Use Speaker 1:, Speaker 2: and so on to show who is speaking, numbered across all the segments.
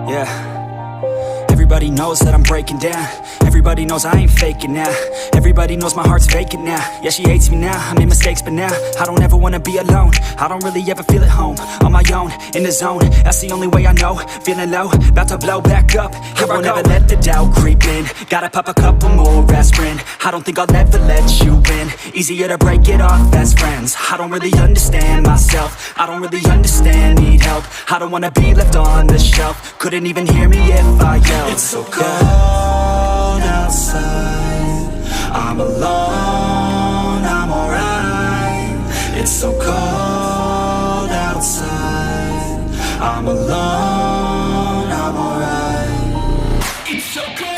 Speaker 1: Yeah. Everybody knows that I'm breaking down. Everybody knows I ain't faking now. Everybody knows my heart's vacant now. Yeah, she hates me now, I made mistakes but now I don't ever wanna be alone. I don't really ever feel at home. On my own, in the zone, that's the only way I know. Feeling low, about to blow back up. I won't ever let the doubt creep in. Gotta pop a couple more aspirin. I don't think I'll ever let you in. Easier to break it off as friends. I don't really understand myself. I don't really understand, need help. I don't wanna be left on the shelf. Couldn't even hear me if I yelled.
Speaker 2: It's so cold outside, I'm alone, I'm alright. It's so cold outside, I'm alone, I'm alright. It's so cold.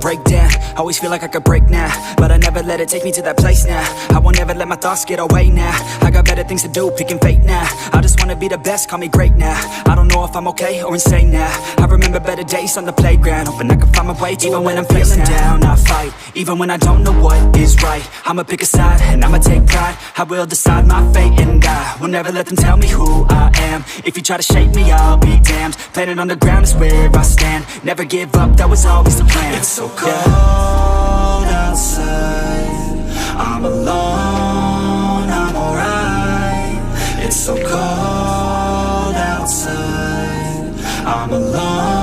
Speaker 1: Break down, always feel like I could break now, but I never let it take me to that place now. I won't ever let my thoughts get away now. I got better things to do, picking fate now. I just wanna be the best, call me great now. I don't know if I'm okay or insane now. I remember better days on the playground, hoping I can find my way. Even when I'm feeling down, I fight. Even when I don't know what is right, I'ma pick a side and I'ma take pride. I will decide my fate and I will never let them tell me who I am. If you try to shape me, I'll be damned. Planet on the ground is where I stand. Never give up, that was always the plan.
Speaker 2: It's so cold outside, I'm alone, I'm alright. It's so cold outside, I'm alone.